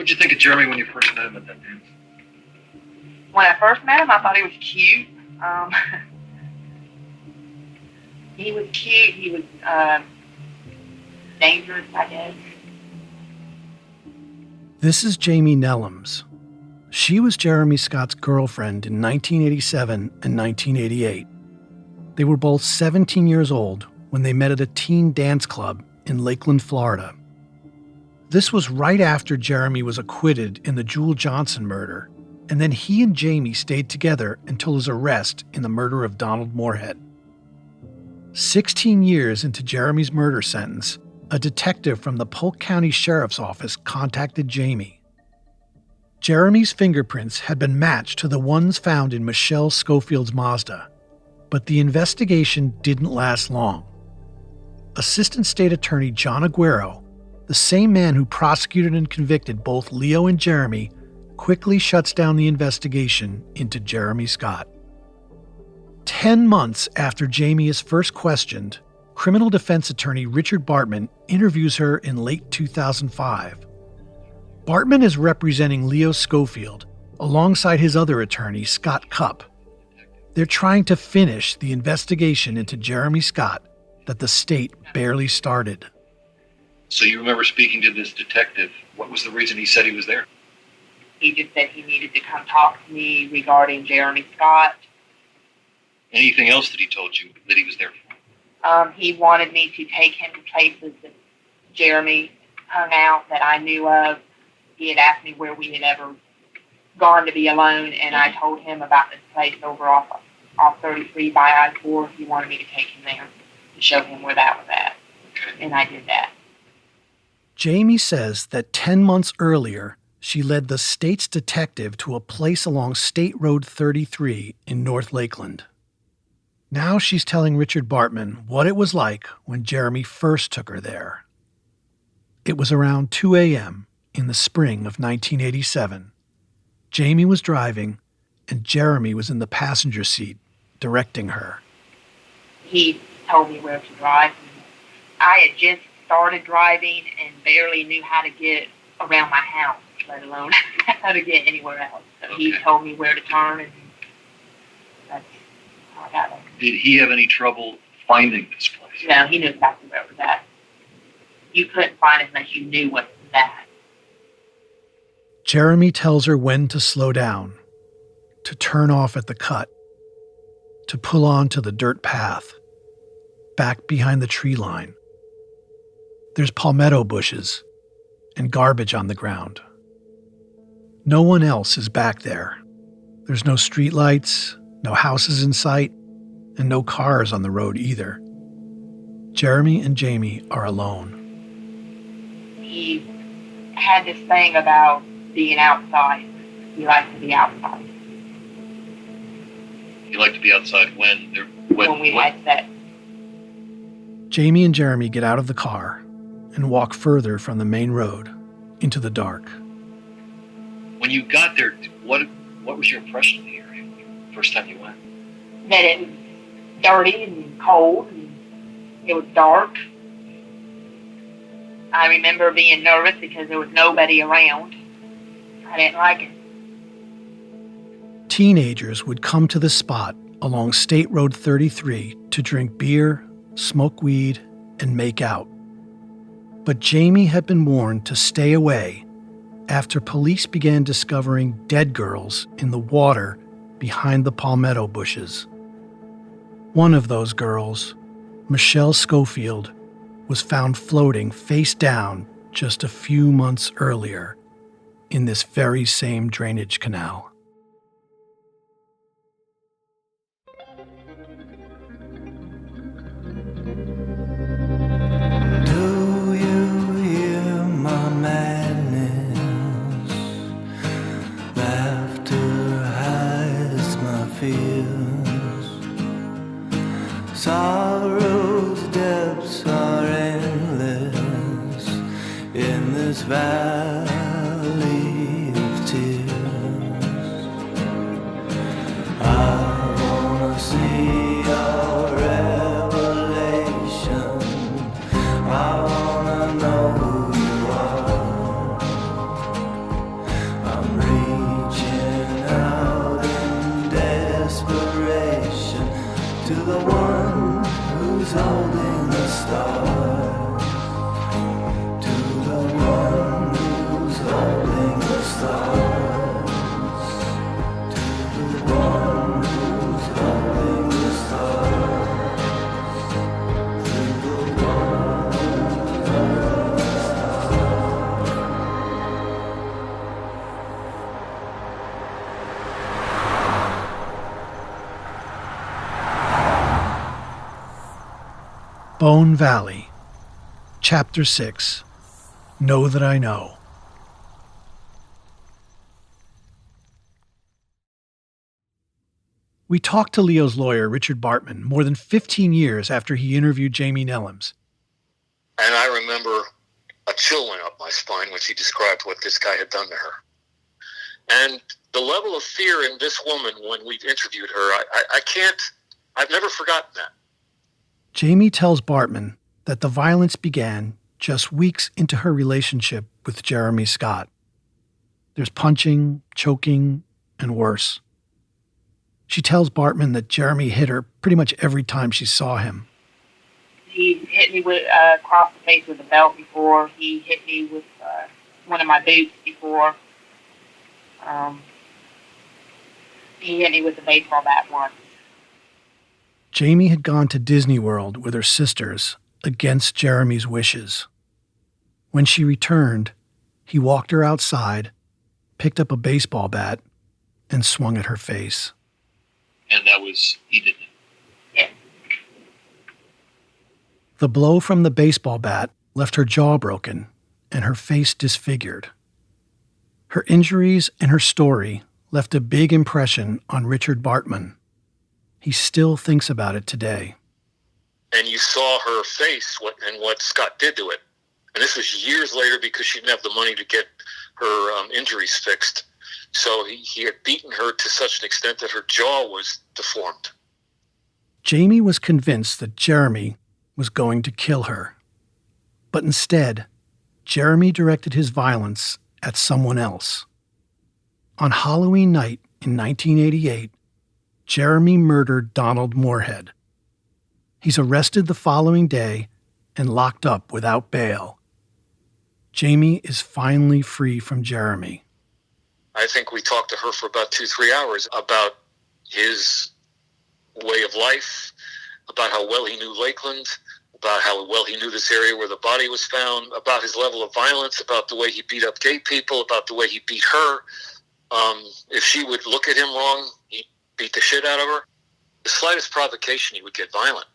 What'd you think of Jeremy when you first met him at that dance? When I first met him, I thought he was cute. He was cute. He was dangerous, I guess. This is Jamie Nellums. She was Jeremy Scott's girlfriend in 1987 and 1988. They were both 17 years old when they met at a teen dance club in Lakeland, Florida. This was right after Jeremy was acquitted in the Jewel Johnson murder, and then he and Jamie stayed together until his arrest in the murder of Donald Moorhead. 16 years into Jeremy's murder sentence, a detective from the Polk County Sheriff's Office contacted Jamie. Jeremy's fingerprints had been matched to the ones found in Michelle Schofield's Mazda, but the investigation didn't last long. Assistant State Attorney John Aguero, the same man who prosecuted and convicted both Leo and Jeremy, quickly shuts down the investigation into Jeremy Scott. 10 months after Jamie is first questioned, criminal defense attorney Richard Bartman interviews her in late 2005. Bartman is representing Leo Schofield alongside his other attorney, Scott Cupp. They're trying to finish the investigation into Jeremy Scott that the state barely started. So you remember speaking to this detective. What was the reason he said he was there? He just said he needed to come talk to me regarding Jeremy Scott. Anything else that he told you that he was there for? He wanted me to take him to places that Jeremy hung out that I knew of. He had asked me where we had ever gone to be alone, and I told him about this place over off 33 by I-4. He wanted me to take him there to show him where that was at, and I did that. Jamie says that 10 months earlier, she led the state's detective to a place along State Road 33 in North Lakeland. Now she's telling Richard Bartman what it was like when Jeremy first took her there. It was around 2 a.m. in the spring of 1987. Jamie was driving, and Jeremy was in the passenger seat, directing her. He told me where to drive. I had just started driving and barely knew how to get around my house, let alone how to get anywhere else. So he told me where to turn, and that's how I got there. Did he have any trouble finding this place? No, he knew exactly where it was at. You couldn't find it unless you knew what it was at. Jeremy tells her when to slow down, to turn off at the cut, to pull onto the dirt path, back behind the tree line. There's palmetto bushes and garbage on the ground. No one else is back there. There's no streetlights, no houses in sight, and no cars on the road either. Jeremy and Jamie are alone. He had this thing about being outside. He liked to be outside. He liked to be outside when we had sex. Jamie and Jeremy get out of the car and walk further from the main road into the dark. When you got there, what was your impression of the area first time you went? That it was dirty and cold, and it was dark. I remember being nervous because there was nobody around. I didn't like it. Teenagers would come to the spot along State Road 33 to drink beer, smoke weed, and make out. But Jamie had been warned to stay away after police began discovering dead girls in the water behind the palmetto bushes. One of those girls, Michelle Schofield, was found floating face down just a few months earlier in this very same drainage canal. Do you hear my madness? Laughter hides my fears. Sorrow's depths are endless in this valley of tears. I wanna see your revelation. I wanna know who you are. who's holding the stars, to the one who's holding the stars, to the one who's holding the stars, to the one who's holding the stars. Bone Valley, Chapter 6, Know That I Know. We talked to Leo's lawyer, Richard Bartman, more than 15 years after he interviewed Jamie Nellums. And I remember a chill went up my spine when she described what this guy had done to her. And the level of fear in this woman when we interviewed her, I've never forgotten that. Jamie tells Bartman that the violence began just weeks into her relationship with Jeremy Scott. There's punching, choking, and worse. She tells Bartman that Jeremy hit her pretty much every time she saw him. He hit me with across the face with a belt before. He hit me with one of my boots before. He hit me with a baseball bat once. Jamie had gone to Disney World with her sisters against Jeremy's wishes. When she returned, he walked her outside, picked up a baseball bat, and swung at her face. And he did it. Yeah. The blow from the baseball bat left her jaw broken and her face disfigured. Her injuries and her story left a big impression on Richard Bartman. He still thinks about it today. And you saw her face and what Scott did to it. And this was years later because she didn't have the money to get her injuries fixed. So he had beaten her to such an extent that her jaw was deformed. Jamie was convinced that Jeremy was going to kill her. But instead, Jeremy directed his violence at someone else. On Halloween night in 1988, Jeremy murdered Donald Moorhead. He's arrested the following day and locked up without bail. Jamie is finally free from Jeremy. I think we talked to her for about 2-3 hours about his way of life, about how well he knew Lakeland, about how well he knew this area where the body was found, about his level of violence, about the way he beat up gay people, about the way he beat her. If she would look at him wrong, he'd beat the shit out of her. The slightest provocation, he would get violent.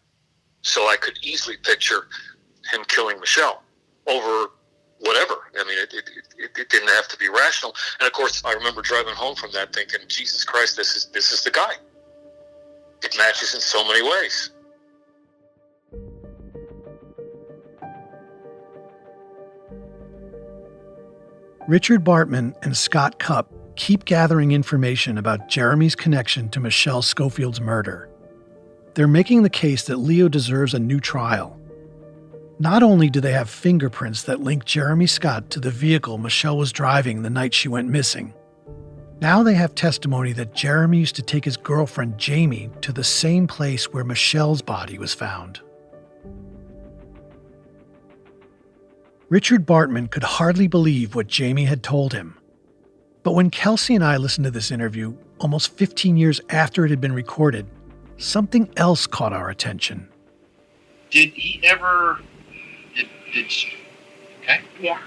So I could easily picture him killing Michelle over whatever. I mean, it didn't have to be rational. And of course, I remember driving home from that thinking, Jesus Christ, this is the guy. It matches in so many ways. Richard Bartman and Scott Cupp keep gathering information about Jeremy's connection to Michelle Schofield's murder. They're making the case that Leo deserves a new trial. Not only do they have fingerprints that link Jeremy Scott to the vehicle Michelle was driving the night she went missing, now they have testimony that Jeremy used to take his girlfriend Jamie to the same place where Michelle's body was found. Richard Bartman could hardly believe what Jamie had told him. But when Kelsey and I listened to this interview, almost 15 years after it had been recorded, something else caught our attention. Did he ever... Okay? Yeah.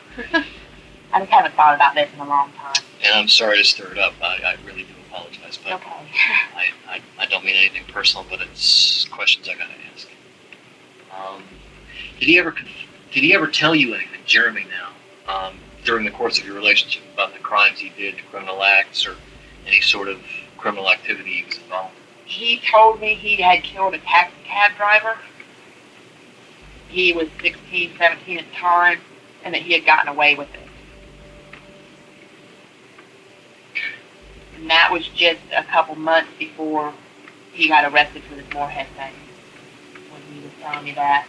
I just haven't thought about this in a long time. And I'm sorry to stir it up. I really do apologize. But Okay. I don't mean anything personal, but it's questions I gotta ask. Did he ever tell you anything, Jeremy now, during the course of your relationship about the crimes he did, the criminal acts, or any sort of criminal activity he was involved in? He told me he had killed a taxi cab driver. He was 16, 17 at the time, and that he had gotten away with it. And that was just a couple months before he got arrested for this Moorhead thing, when he was telling me that.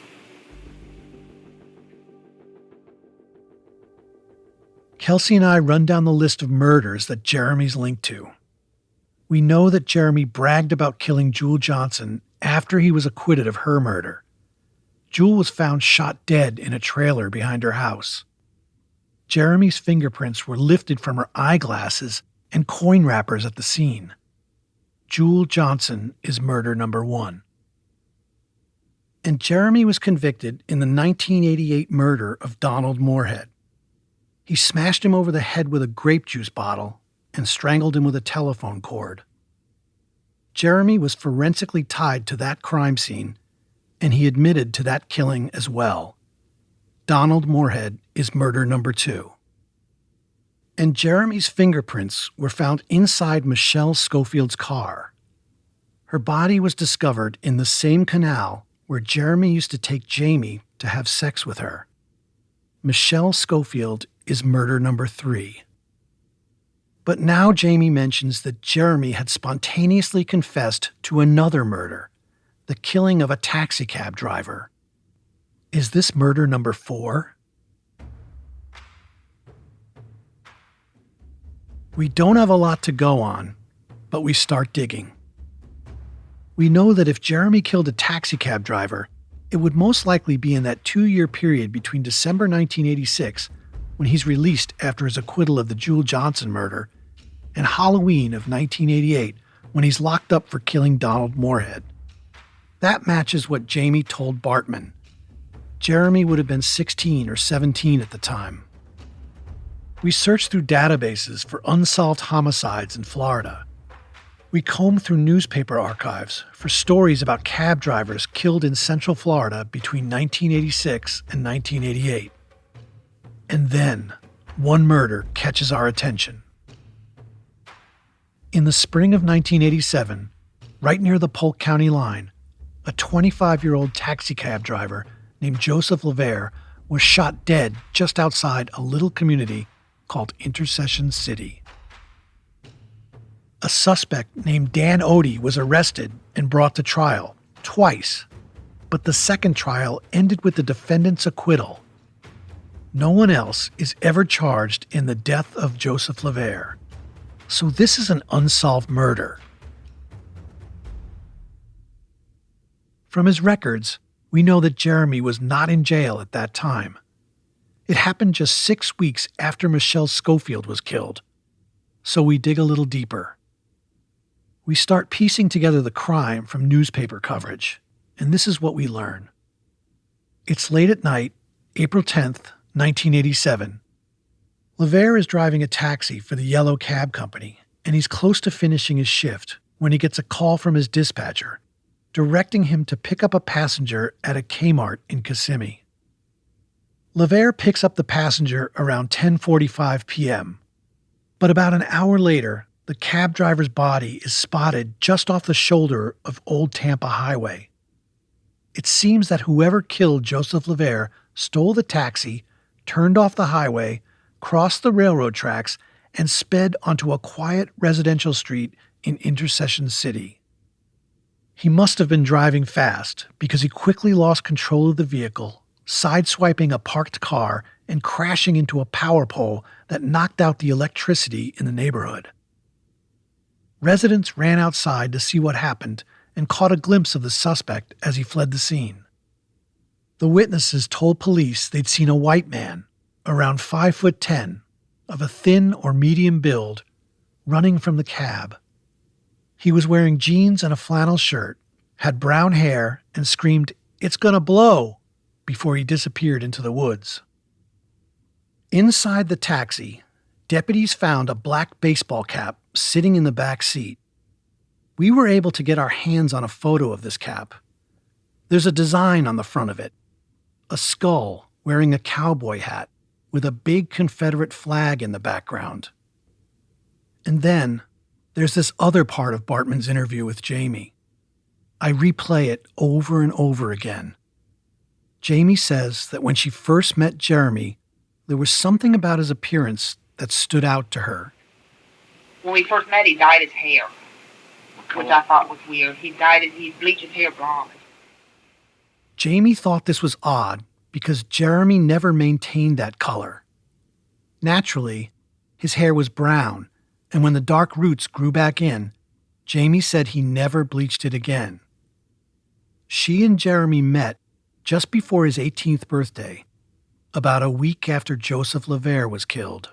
Kelsey and I run down the list of murders that Jeremy's linked to. We know that Jeremy bragged about killing Jewel Johnson after he was acquitted of her murder. Jewel was found shot dead in a trailer behind her house. Jeremy's fingerprints were lifted from her eyeglasses and coin wrappers at the scene. Jewel Johnson is murder number 1. And Jeremy was convicted in the 1988 murder of Donald Moorhead. He smashed him over the head with a grape juice bottle and strangled him with a telephone cord. Jeremy was forensically tied to that crime scene, and he admitted to that killing as well. Donald Moorhead is murder number 2. And Jeremy's fingerprints were found inside Michelle Schofield's car. Her body was discovered in the same canal where Jeremy used to take Jamie to have sex with her. Michelle Schofield is murder number 3. But now Jamie mentions that Jeremy had spontaneously confessed to another murder, the killing of a taxicab driver. Is this murder number 4? We don't have a lot to go on, but we start digging. We know that if Jeremy killed a taxicab driver, it would most likely be in that 2-year period between December 1986, when he's released after his acquittal of the Jewel Johnson murder, and Halloween of 1988, when he's locked up for killing Donald Moorhead. That matches what Jamie told Bartman. Jeremy would have been 16 or 17 at the time. We searched through databases for unsolved homicides in Florida. We combed through newspaper archives for stories about cab drivers killed in Central Florida between 1986 and 1988. And then, one murder catches our attention. In the spring of 1987, right near the Polk County line, a 25-year-old taxicab driver named Joseph LeVere was shot dead just outside a little community called Intercession City. A suspect named Dan Odie was arrested and brought to trial twice, but the second trial ended with the defendant's acquittal. No one else is ever charged in the death of Joseph LeVere. So this is an unsolved murder. From his records, we know that Jeremy was not in jail at that time. It happened just 6 weeks after Michelle Schofield was killed. So we dig a little deeper. We start piecing together the crime from newspaper coverage, and this is what we learn. It's late at night, April 10th, 1987. LeVere is driving a taxi for the Yellow Cab Company, and he's close to finishing his shift when he gets a call from his dispatcher, directing him to pick up a passenger at a Kmart in Kissimmee. LeVere picks up the passenger around 10:45 p.m., but about an hour later, the cab driver's body is spotted just off the shoulder of Old Tampa Highway. It seems that whoever killed Joseph LeVere stole the taxi, turned off the highway, crossed the railroad tracks, and sped onto a quiet residential street in Intercession City. He must have been driving fast because he quickly lost control of the vehicle, sideswiping a parked car and crashing into a power pole that knocked out the electricity in the neighborhood. Residents ran outside to see what happened and caught a glimpse of the suspect as he fled the scene. The witnesses told police they'd seen a white man, around 5'10", of a thin or medium build, running from the cab. He was wearing jeans and a flannel shirt, had brown hair, and screamed, "It's gonna blow," before he disappeared into the woods. Inside the taxi, deputies found a black baseball cap sitting in the back seat. We were able to get our hands on a photo of this cap. There's a design on the front of it, a skull wearing a cowboy hat with a big Confederate flag in the background. And then there's this other part of Bartman's interview with Jamie. I replay it over and over again. Jamie says that when she first met Jeremy, there was something about his appearance that stood out to her. When we first met, he dyed his hair, which I thought was weird. He bleached his hair blonde. Jamie thought this was odd because Jeremy never maintained that color. Naturally, his hair was brown, and when the dark roots grew back in, Jamie said he never bleached it again. She and Jeremy met just before his 18th birthday, about a week after Joseph LaVere was killed.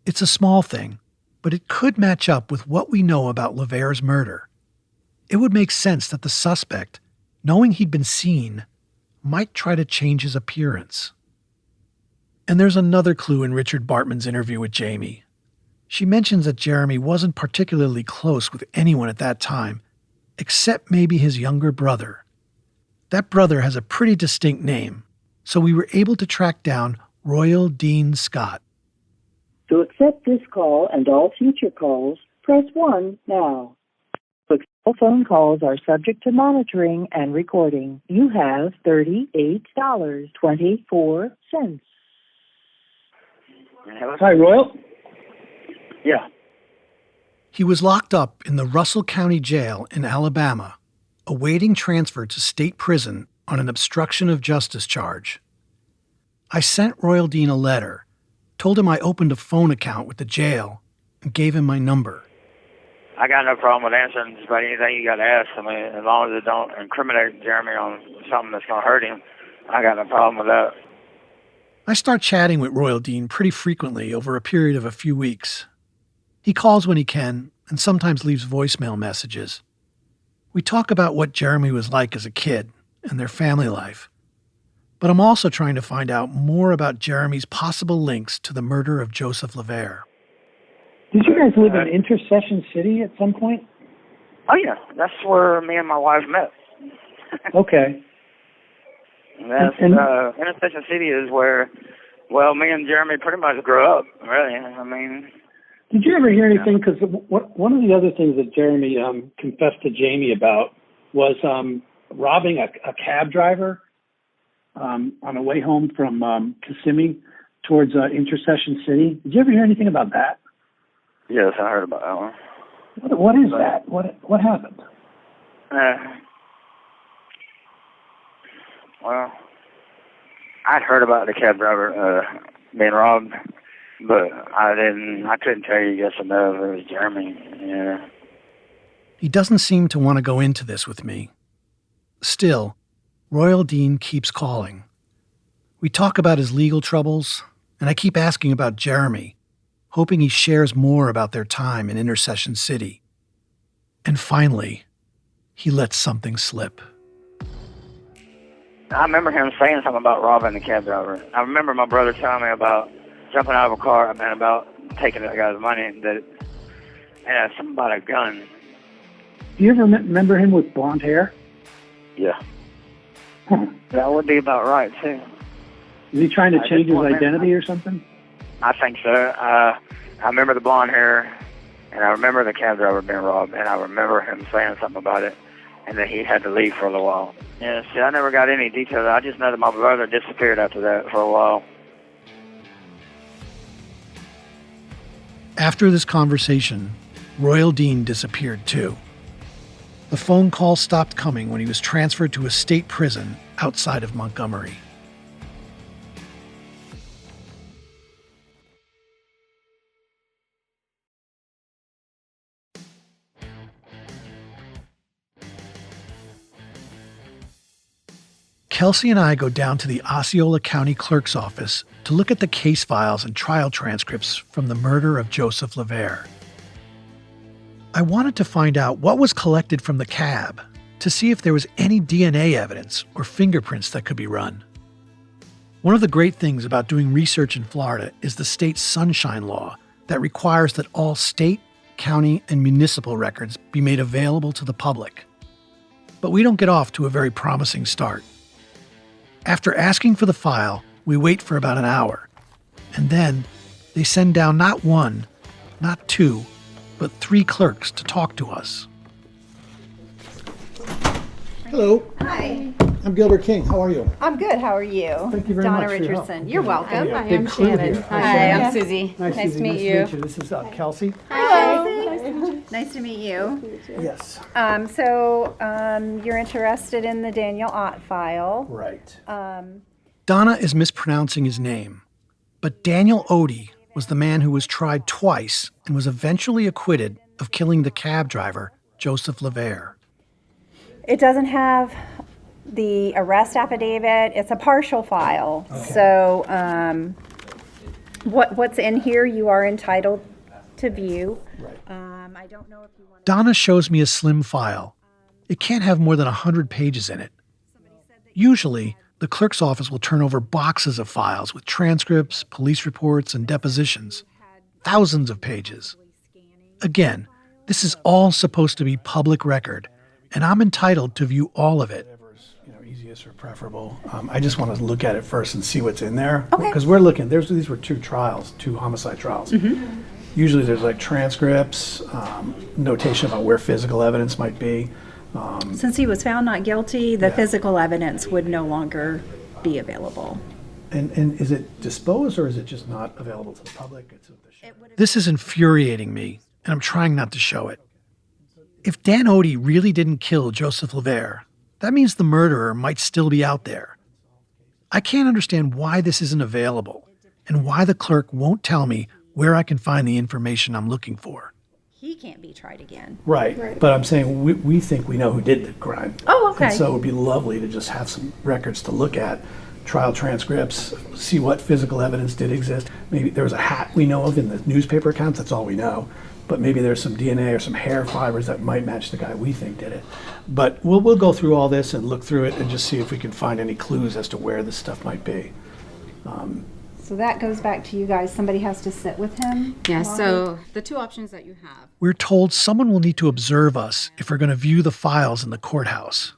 It's a small thing, but it could match up with what we know about LaVere's murder. It would make sense that the suspect, knowing he'd been seen, might try to change his appearance. And there's another clue in Richard Bartman's interview with Jamie. She mentions that Jeremy wasn't particularly close with anyone at that time, except maybe his younger brother. That brother has a pretty distinct name, so we were able to track down Royal Dean Scott. To accept this call and all future calls, press 1 now. All phone calls are subject to monitoring and recording. You have $38.24. Hi, Royal. Yeah. He was locked up in the Russell County Jail in Alabama, awaiting transfer to state prison on an obstruction of justice charge. I sent Royal Dean a letter, told him I opened a phone account with the jail, and gave him my number. I got no problem with answering just about anything you got to ask. I mean, as long as it don't incriminate Jeremy on something that's going to hurt him, I got no problem with that. I start chatting with Royal Dean pretty frequently over a period of a few weeks. He calls when he can and sometimes leaves voicemail messages. We talk about what Jeremy was like as a kid and their family life. But I'm also trying to find out more about Jeremy's possible links to the murder of Joseph LaVere. Did you guys live in Intercession City at some point? Oh, yeah. That's where me and my wife met. Okay. Intercession City is where, well, me and Jeremy pretty much grew up, really. I mean... Did you ever hear anything? Because one of the other things that Jeremy confessed to Jamie about was robbing a cab driver on the way home from Kissimmee towards Intercession City. Did you ever hear anything about that? Yes, I heard about that one. What is that? What happened? Well, I'd heard about the cab driver being robbed, but I couldn't tell you yes or no if it was Jeremy. Yeah. He doesn't seem to want to go into this with me. Still, Royal Dean keeps calling. We talk about his legal troubles, and I keep asking about Jeremy, hoping he shares more about their time in Intercession City. And finally, he lets something slip. I remember him saying something about robbing the cab driver. I remember my brother telling me about jumping out of a car and about taking that guy's money, and something about a gun. Do you ever remember him with blonde hair? Yeah. That would be about right, too. Is he trying to change his identity or something? I think so. I remember the blonde hair, and I remember the cab driver being robbed, and I remember him saying something about it, and that he had to leave for a little while. Yeah, see, I never got any details. I just know that my brother disappeared after that for a while. After this conversation, Royal Dean disappeared too. The phone call stopped coming when he was transferred to a state prison outside of Montgomery. Kelsey and I go down to the Osceola County Clerk's office to look at the case files and trial transcripts from the murder of Joseph LaVere. I wanted to find out what was collected from the cab to see if there was any DNA evidence or fingerprints that could be run. One of the great things about doing research in Florida is the state's sunshine law that requires that all state, county, and municipal records be made available to the public. But we don't get off to a very promising start. After asking for the file, we wait for about an hour, and then they send down not one, not two, but 3 clerks to talk to us. Hello. Hi. I'm Gilbert King. How are you? I'm good. How are you? Thank you very Donna much for your help. Richardson. You're welcome. Hi, I'm Shannon. Hi, I'm Susie. Nice to meet you. This is Kelsey. Hi. Nice to meet you. Yes. You're interested in the Daniel Ott file. Right. Donna is mispronouncing his name, but Daniel Odie was the man who was tried twice and was eventually acquitted of killing the cab driver, Joseph LaVere. It doesn't have The arrest affidavit, it's a partial file. Okay. So what's in here you are entitled to view. Right. I don't know if you want Donna shows me a slim file. It can't have more than 100 pages in it. Usually, the clerk's office will turn over boxes of files with transcripts, police reports, and depositions. Thousands of pages. Again, this is all supposed to be public record, and I'm entitled to view all of it. Whatever's easiest or preferable. I just want to look at it first and see what's in there. Okay. Because we're looking, these were two homicide trials. Mm-hmm. Usually there's like transcripts, notation about where physical evidence might be. Since he was found not guilty, the physical evidence would no longer be available. And is it disposed or is it just not available to the public? This is infuriating me, and I'm trying not to show it. If Dan Odie really didn't kill Joseph LeVere, that means the murderer might still be out there. I can't understand why this isn't available, and why the clerk won't tell me where I can find the information I'm looking for. He can't be tried again. Right. But I'm saying we think we know who did the crime. Oh, okay. And so it would be lovely to just have some records to look at, trial transcripts, see what physical evidence did exist. Maybe there was a hat we know of in the newspaper accounts, that's all we know. But maybe there's some DNA or some hair fibers that might match the guy we think did it. But we'll go through all this and look through it and just see if we can find any clues as to where this stuff might be. So that goes back to you guys. Somebody has to sit with him? Yeah, so the two options that you have. We're told someone will need to observe us if we're going to view the files in the courthouse.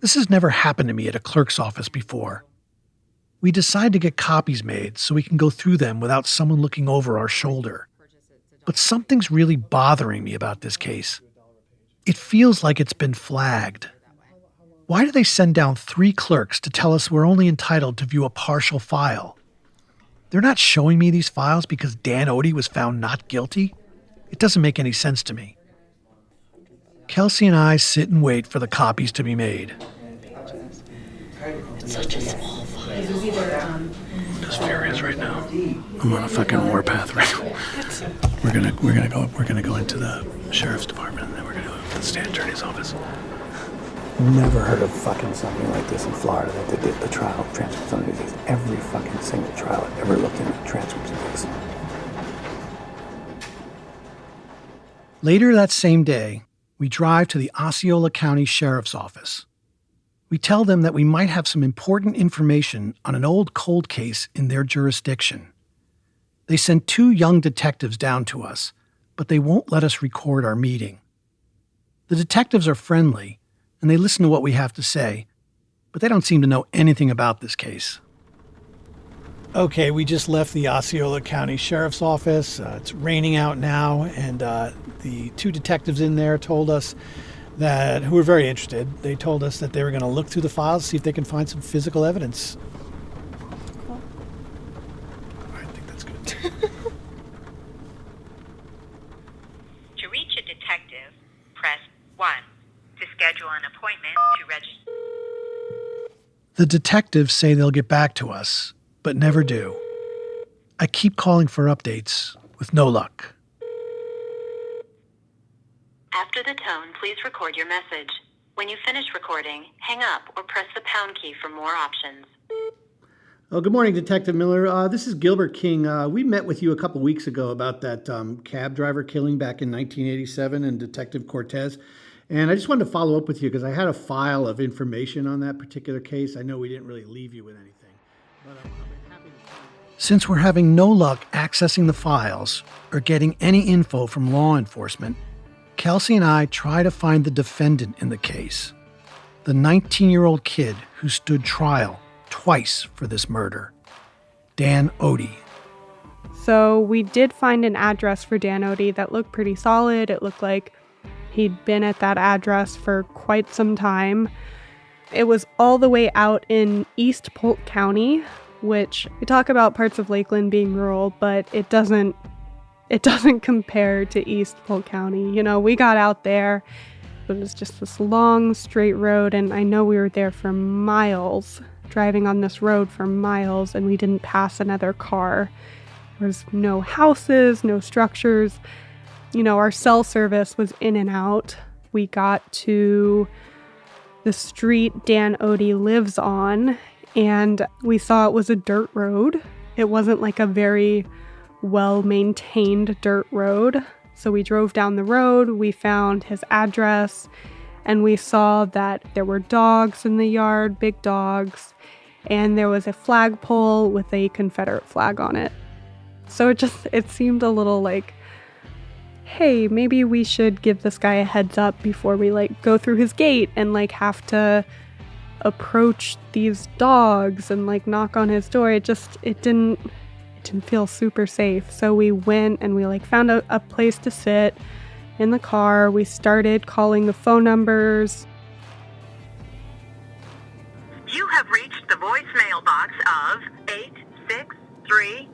This has never happened to me at a clerk's office before. We decide to get copies made so we can go through them without someone looking over our shoulder. But something's really bothering me about this case. It feels like it's been flagged. Why do they send down 3 clerks to tell us we're only entitled to view a partial file? They're not showing me these files because Dan Odie was found not guilty? It doesn't make any sense to me. Kelsey and I sit and wait for the copies to be made. It's such a small file. I'm just furious right now. I'm on a fucking warpath right now. We're gonna go into the sheriff's department, and then we're gonna go to the state attorney's office. Never heard of fucking something like this in Florida that they did the trial transcripts on these. Every fucking single trial I've ever looked into transcripts of this. Later that same day, we drive to the Osceola County Sheriff's Office. We tell them that we might have some important information on an old cold case in their jurisdiction. They send 2 young detectives down to us, but they won't let us record our meeting. The detectives are friendly, and they listen to what we have to say, but they don't seem to know anything about this case. Okay, we just left the Osceola County Sheriff's Office. It's raining out now, and the 2 detectives in there told us that, who were very interested, they told us that they were going to look through the files, see if they can find some physical evidence. Cool. I think that's good. To reach a detective, press 1. To schedule an appointment to register. The detectives say they'll get back to us, but never do. I keep calling for updates, with no luck. After the tone, please record your message. When you finish recording, hang up or press the pound key for more options. Oh, good morning, Detective Miller. This is Gilbert King. We met with you a couple weeks ago about that cab driver killing back in 1987 and Detective Cortez. And I just wanted to follow up with you because I had a file of information on that particular case. I know we didn't really leave you with anything. But I'm happy to... Since we're having no luck accessing the files or getting any info from law enforcement, Kelsey and I try to find the defendant in the case, the 19-year-old kid who stood trial twice for this murder, Dan Odie. So we did find an address for Dan Odie that looked pretty solid. It looked like he'd been at that address for quite some time. It was all the way out in East Polk County, which we talk about parts of Lakeland being rural, but it doesn't compare to East Polk County. You know, we got out there, it was just this long straight road, and I know we were there for miles, driving on this road for miles, and we didn't pass another car. There was no houses, no structures. You know, our cell service was in and out. We got to the street Dan Odie lives on, and we saw it was a dirt road. It wasn't like a very well-maintained dirt road. So we drove down the road, we found his address, and we saw that there were dogs in the yard, big dogs, and there was a flagpole with a Confederate flag on it. So it seemed a little like, hey, maybe we should give this guy a heads up before we like go through his gate and like have to approach these dogs and like knock on his door. It didn't feel super safe. So we went and we like found a place to sit in the car. We started calling the phone numbers. You have reached the voicemail box of 863.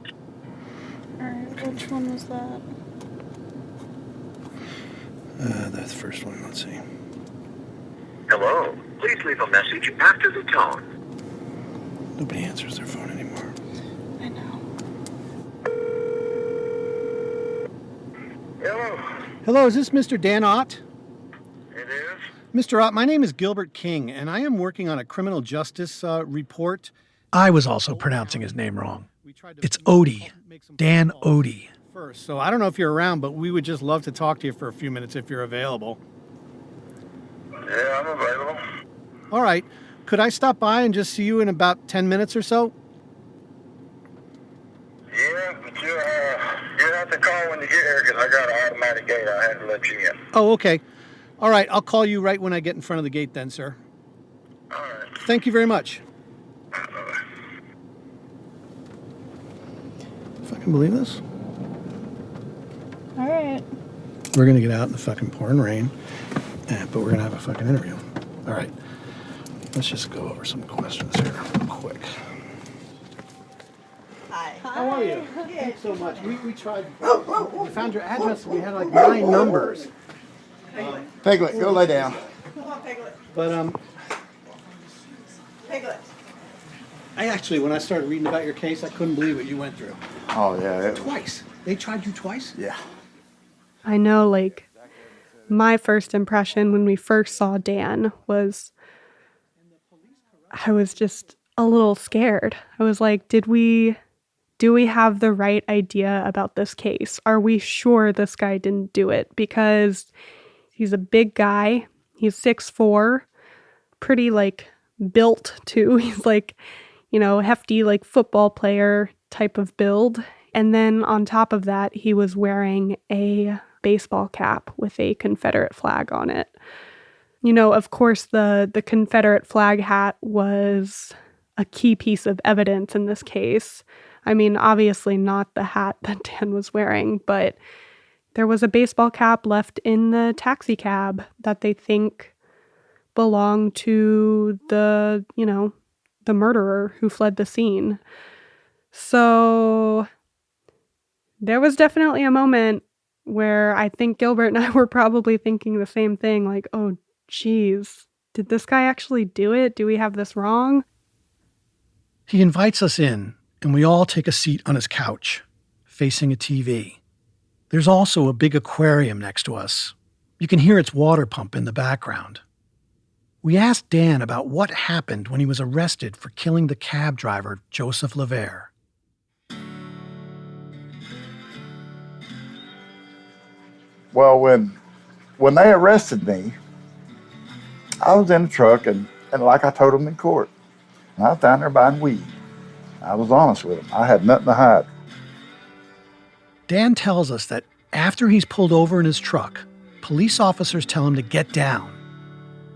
Alright, which one was that? That's the first one. Let's see. Hello. Please leave a message after the tone. Nobody answers their phone anymore. I know. Hello. Hello, is this Mr. Dan Ott? It is. Mr. Ott, my name is Gilbert King, and I am working on a criminal justice report. I was also pronouncing his name wrong. It's Odie. Dan Odie. First, so I don't know if you're around, but we would just love to talk to you for a few minutes if you're available. Yeah, I'm available. All right. Could I stop by and just see you in about 10 minutes or so? Yeah, but you have to call when you get here because I got an automatic gate. I had to let you in. Oh, okay. All right. I'll call you right when I get in front of the gate then, sir. All right. Thank you very much. Fucking believe this? All right. We're going to get out in the fucking pouring rain, but we're going to have a fucking interview. All right. Let's just go over some questions here real quick. Hi. How are you? Thanks so much. We tried. We found your address. We had like 9 numbers. Piglet, go lay down. Come on, Piglet. But Piglet. I actually, when I started reading about your case, I couldn't believe what you went through. Oh, yeah. Twice. They tried you twice? Yeah. I know, like, my first impression when we first saw Dan was I was just a little scared. I was like, do we have the right idea about this case? Are we sure this guy didn't do it? Because he's a big guy. He's 6'4", pretty like built too. He's like, hefty like football player type of build. And then on top of that, he was wearing a baseball cap with a Confederate flag on it. Of course, the Confederate flag hat was a key piece of evidence in this case. I mean, obviously not the hat that Dan was wearing, but there was a baseball cap left in the taxi cab that they think belonged to the murderer who fled the scene. So there was definitely a moment where I think Gilbert and I were probably thinking the same thing, like, oh, geez, did this guy actually do it? Do we have this wrong? He invites us in, and we all take a seat on his couch, facing a TV. There's also a big aquarium next to us. You can hear its water pump in the background. We asked Dan about what happened when he was arrested for killing the cab driver, Joseph LeVere. Well, when they arrested me, I was in the truck, and like I told them in court, and I was down there buying weed. I was honest with them. I had nothing to hide. Dan tells us that after he's pulled over in his truck, police officers tell him to get down.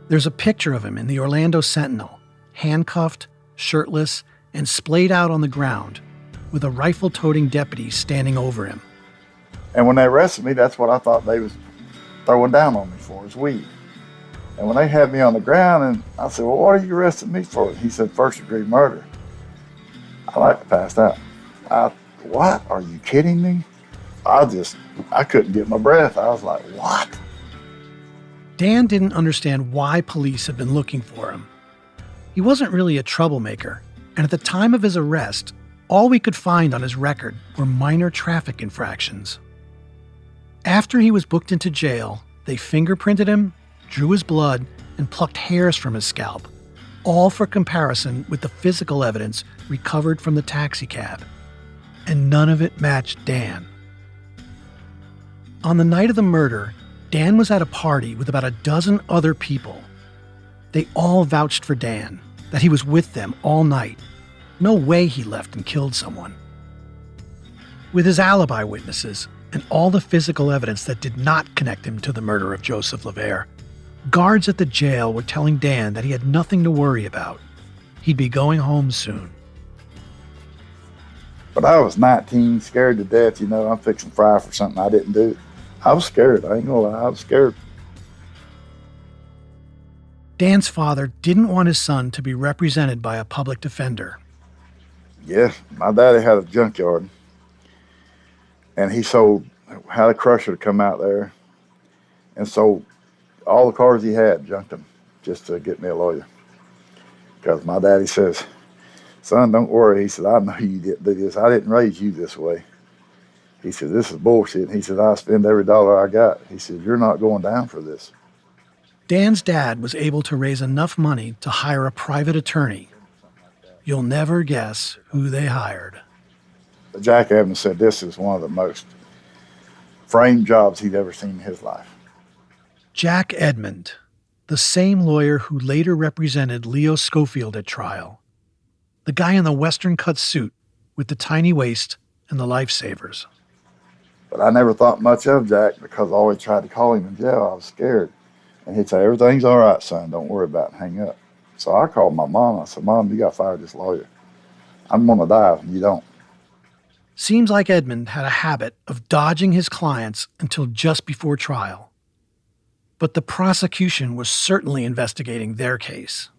There's a picture of him in the Orlando Sentinel, handcuffed, shirtless, and splayed out on the ground, with a rifle-toting deputy standing over him. And when they arrested me, that's what I thought they was throwing down on me for, was weed. And when they had me on the ground, and I said, well, what are you arresting me for? He said, first-degree murder. I like to pass out. What? Are you kidding me? I couldn't get my breath. I was like, what? Dan didn't understand why police had been looking for him. He wasn't really a troublemaker, and at the time of his arrest, all we could find on his record were minor traffic infractions. After he was booked into jail, they fingerprinted him, drew his blood, and plucked hairs from his scalp, all for comparison with the physical evidence recovered from the taxicab. And none of it matched Dan. On the night of the murder, Dan was at a party with about a dozen other people. They all vouched for Dan, that he was with them all night. No way he left and killed someone. With his alibi witnesses and all the physical evidence that did not connect him to the murder of Joseph LaVere, guards at the jail were telling Dan that he had nothing to worry about. He'd be going home soon. But I was 19, scared to death. I'm fixing fry for something I didn't do. I was scared. I ain't gonna lie, I was scared. Dan's father didn't want his son to be represented by a public defender. Yeah, my daddy had a junkyard. And he had a crusher to come out there and sold all the cars he had, junked them, just to get me a lawyer. Because my daddy says, son, don't worry. He said, I know you didn't do this. I didn't raise you this way. He said, this is bullshit. He said, I spend every dollar I got. He said, you're not going down for this. Dan's dad was able to raise enough money to hire a private attorney. You'll never guess who they hired. Jack Evans said this is one of the most framed jobs he'd ever seen in his life. Jack Edmond, the same lawyer who later represented Leo Schofield at trial. The guy in the western cut suit with the tiny waist and the lifesavers. But I never thought much of Jack because I always tried to call him in jail. I was scared. And he'd say, everything's all right, son. Don't worry about it. Hang up. So I called my mom. I said, Mom, you got to fire this lawyer. I'm going to die if you don't. Seems like Edmond had a habit of dodging his clients until just before trial. But the prosecution was certainly investigating their case.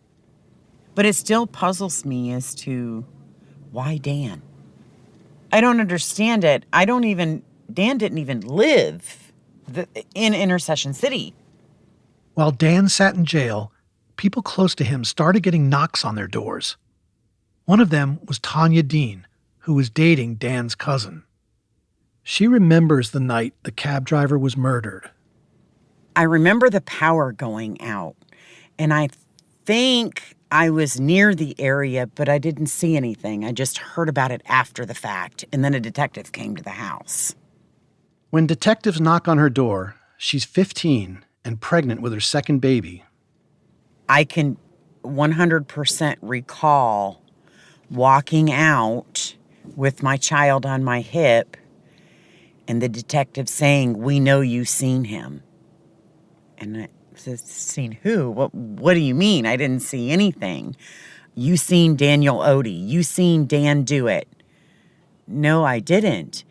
But it still puzzles me as to why Dan. I don't understand it. Dan didn't even live in Intercession City. While Dan sat in jail, people close to him started getting knocks on their doors. One of them was Tanya Dean, who was dating Dan's cousin. She remembers the night the cab driver was murdered. I remember the power going out, and I think I was near the area, but I didn't see anything. I just heard about it after the fact, and then a detective came to the house. When detectives knock on her door, she's 15 and pregnant with her second baby. I can 100% recall walking out with my child on my hip and the detective saying, we know you've seen him. And I said, seen who? What do you mean? I didn't see anything. You seen Daniel Odie. You seen Dan do it. No, I didn't.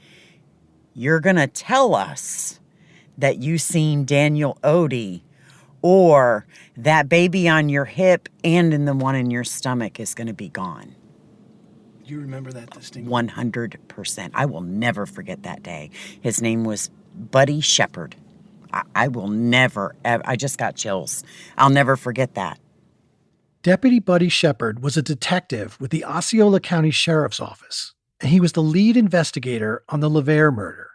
You're going to tell us that you seen Daniel Odie, or that baby on your hip and in the one in your stomach is going to be gone. You remember that distinctly? 100%. I will never forget that day. His name was Buddy Shepard. I will never, I just got chills. I'll never forget that. Deputy Buddy Shepard was a detective with the Osceola County Sheriff's Office, and he was the lead investigator on the LaVere murder.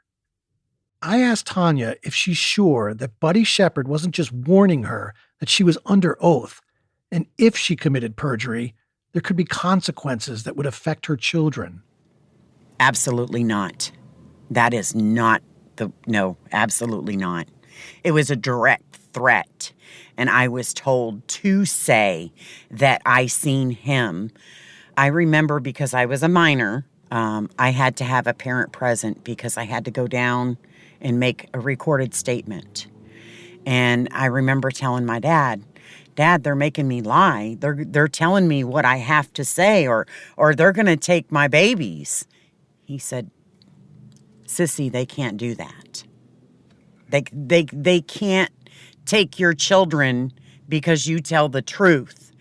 I asked Tanya if she's sure that Buddy Shepard wasn't just warning her that she was under oath, and if she committed perjury, there could be consequences that would affect her children. Absolutely not. That is not no, absolutely not. It was a direct threat, and I was told to say that I seen him. I remember because I was a minor, I had to have a parent present because I had to go down and make a recorded statement. And I remember telling my dad, Dad, they're making me lie. They're telling me what I have to say, or they're going to take my babies. He said, Sissy, they can't do that. They can't take your children because you tell the truth.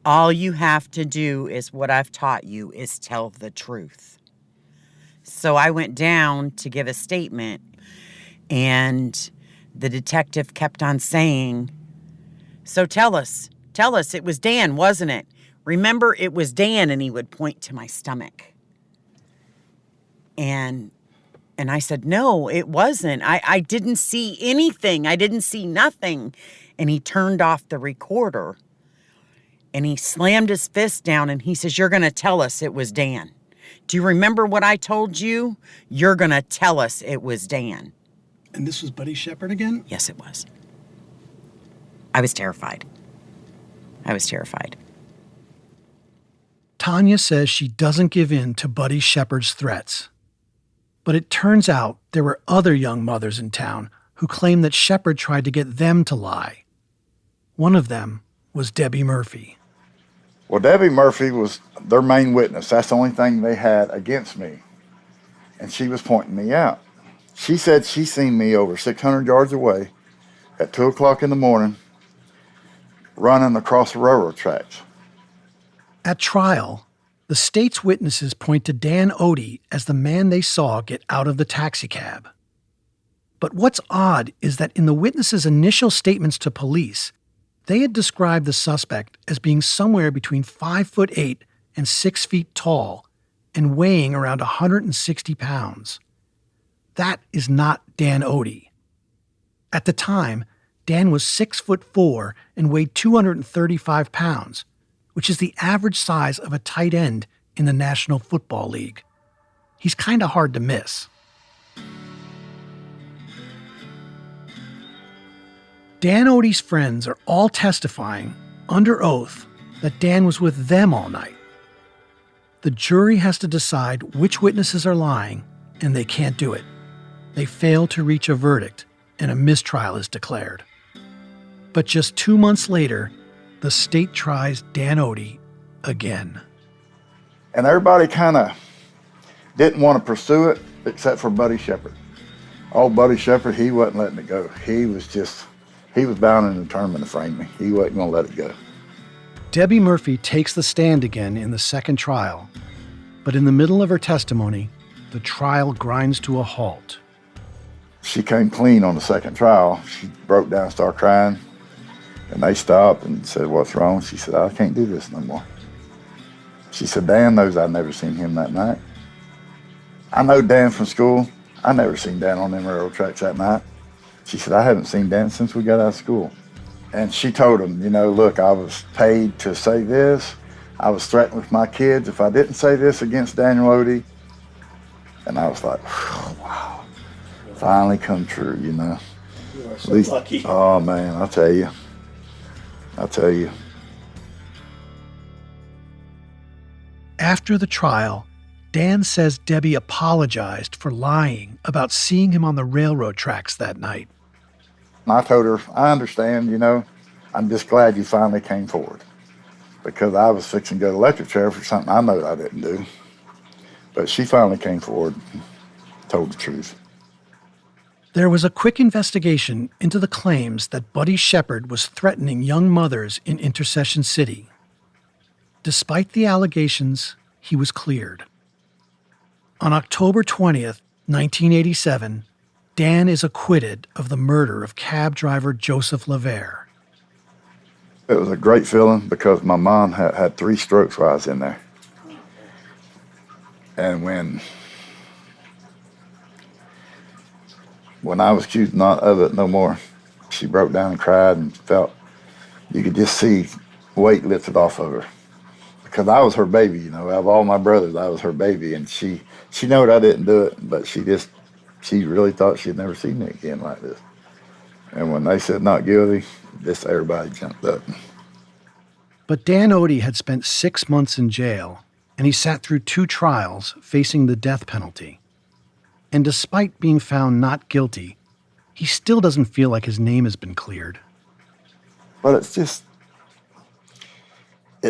All you have to do is what I've taught you is tell the truth. So I went down to give a statement, and the detective kept on saying, so tell us, it was Dan, wasn't it? Remember, it was Dan, and he would point to my stomach. And And I said, no, it wasn't. I didn't see anything. I didn't see nothing. And he turned off the recorder and he slammed his fist down and he says, you're going to tell us it was Dan. Do you remember what I told you? You're going to tell us it was Dan. And this was Buddy Shepard again? Yes, it was. I was terrified. I was terrified. Tanya says she doesn't give in to Buddy Shepard's threats. But it turns out there were other young mothers in town who claimed that Shepard tried to get them to lie. One of them was Debbie Murphy. Well, Debbie Murphy was their main witness. That's the only thing they had against me. And she was pointing me out. She said she seen me over 600 yards away at 2 o'clock in the morning running across the railroad tracks. At trial, the state's witnesses point to Dan Odie as the man they saw get out of the taxicab. But what's odd is that in the witnesses' initial statements to police, they had described the suspect as being somewhere between 5'8" and 6 feet tall and weighing around 160 pounds. That is not Dan Odie. At the time, Dan was 6'4" and weighed 235 pounds, which is the average size of a tight end in the National Football League. He's kind of hard to miss. Dan Odie's friends are all testifying under oath that Dan was with them all night. The jury has to decide which witnesses are lying, and they can't do it. They fail to reach a verdict, and a mistrial is declared. But just 2 months later, the state tries Dan Odie again. And everybody kind of didn't want to pursue it except for Buddy Shepard. Oh, Buddy Shepard, he wasn't letting it go. He was bound and determined to frame me. He wasn't going to let it go. Debbie Murphy takes the stand again in the second trial, but in the middle of her testimony, the trial grinds to a halt. She came clean on the second trial. She broke down and started crying, and they stopped and said, what's wrong? She said, I can't do this no more. She said, Dan knows I'd never seen him that night. I know Dan from school. I never seen Dan on them railroad tracks that night. She said, I haven't seen Dan since we got out of school. And she told him, look, I was paid to say this. I was threatened with my kids if I didn't say this against Daniel Odie. And I was like, wow, finally come true, You are so At least, lucky. Oh, man, I'll tell you. After the trial, Dan says Debbie apologized for lying about seeing him on the railroad tracks that night. And I told her, I understand, I'm just glad you finally came forward. Because I was fixing to go to electric chair for something I know I didn't do. But she finally came forward and told the truth. There was a quick investigation into the claims that Buddy Shepard was threatening young mothers in Intercession City. Despite the allegations, he was cleared. On October 20th, 1987, Dan is acquitted of the murder of cab driver Joseph LaVere. It was a great feeling because my mom had 3 strokes while I was in there. And when I was accused not of it no more, she broke down and cried and felt you could just see weight lifted off of her. Because I was her baby, out of all my brothers, I was her baby. And she knew I didn't do it, but she really thought she'd never seen me again like this. And when they said not guilty, just everybody jumped up. But Dan Odie had spent 6 months in jail, and he sat through 2 trials facing the death penalty. And despite being found not guilty, he still doesn't feel like his name has been cleared. But it's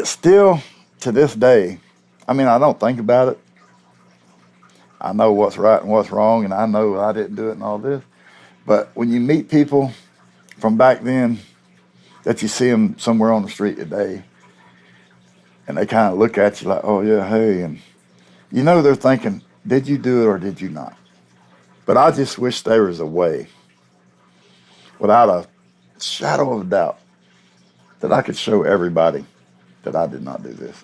still, to this day, I don't think about it. I know what's right and what's wrong, and I know I didn't do it and all this. But when you meet people from back then that you see them somewhere on the street today, and they kind of look at you like, oh, yeah, hey, and they're thinking, did you do it or did you not? But I just wish there was a way, without a shadow of a doubt, that I could show everybody that I did not do this.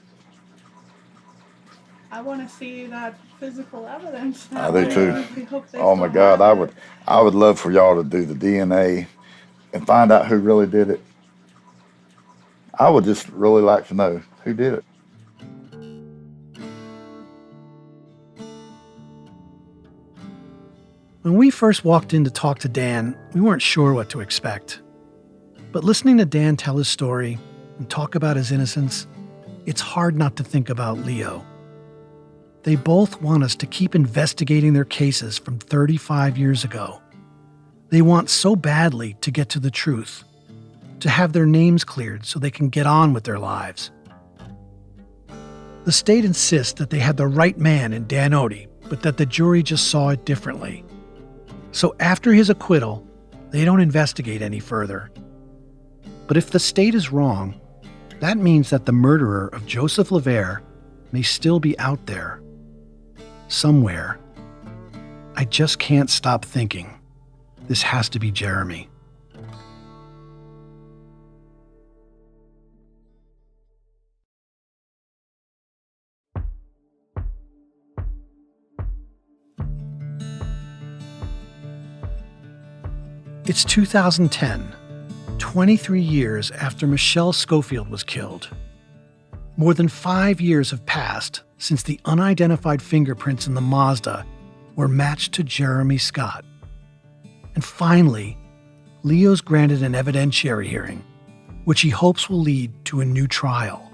I want to see that physical evidence. I do too. I hope they Oh my still God, have it. I would love for y'all to do the DNA and find out who really did it. I would just really like to know who did it. When we first walked in to talk to Dan, we weren't sure what to expect. But listening to Dan tell his story and talk about his innocence, it's hard not to think about Leo. They both want us to keep investigating their cases from 35 years ago. They want so badly to get to the truth, to have their names cleared so they can get on with their lives. The state insists that they had the right man in Dan Odie, but that the jury just saw it differently. So after his acquittal, they don't investigate any further. But if the state is wrong, that means that the murderer of Joseph LaVere may still be out there, somewhere. I just can't stop thinking, this has to be Jeremy. It's 2010, 23 years after Michelle Schofield was killed. More than 5 years have passed since the unidentified fingerprints in the Mazda were matched to Jeremy Scott. And finally, Leo's granted an evidentiary hearing, which he hopes will lead to a new trial.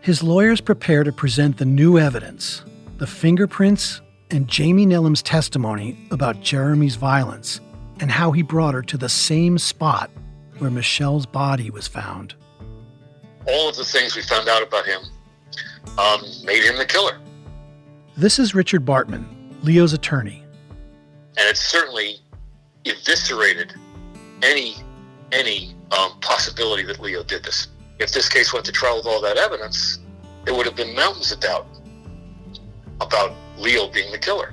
His lawyers prepare to present the new evidence, the fingerprints and Jamie Nillam's testimony about Jeremy's violence and how he brought her to the same spot where Michelle's body was found. All of the things we found out about him made him the killer. This is Richard Bartman, Leo's attorney. And it certainly eviscerated any possibility that Leo did this. If this case went to trial with all that evidence, there would have been mountains of doubt about Leo being the killer.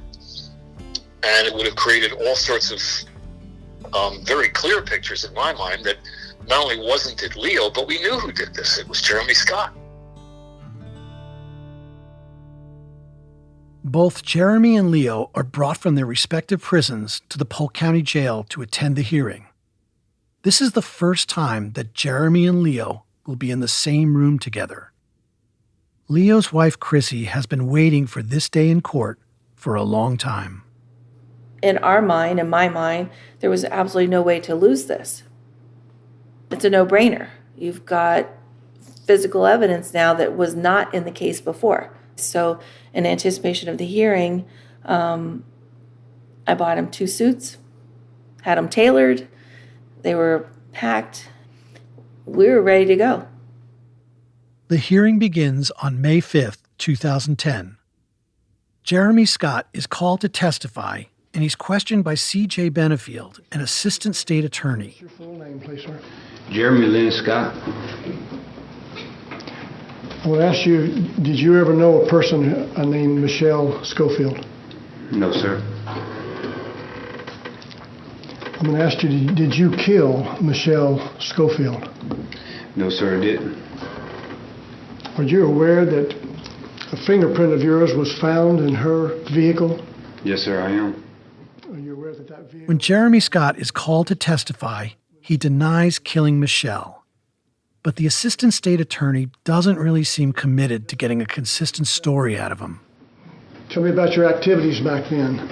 And it would have created all sorts of very clear pictures in my mind that not only wasn't it Leo, but we knew who did this. It was Jeremy Scott. Both Jeremy and Leo are brought from their respective prisons to the Polk County Jail to attend the hearing. This is the first time that Jeremy and Leo will be in the same room together. Leo's wife, Chrissy, has been waiting for this day in court for a long time. In our mind, in my mind, there was absolutely no way to lose this. It's a no-brainer. You've got physical evidence now that was not in the case before. So in anticipation of the hearing, I bought him 2 suits, had them tailored. They were packed. We were ready to go. The hearing begins on May 5th, 2010. Jeremy Scott is called to testify, and he's questioned by C.J. Benefield, an assistant state attorney. Your full name, please, sir. Jeremy Lynn Scott. I would ask you, did you ever know a person named Michelle Schofield? No, sir. I'm going to ask you, did you kill Michelle Schofield? No, sir, I didn't. Are you aware that a fingerprint of yours was found in her vehicle? Yes, sir, I am. Are you aware that that vehicle... When Jeremy Scott is called to testify, he denies killing Michelle. But the assistant state attorney doesn't really seem committed to getting a consistent story out of him. Tell me about your activities back then.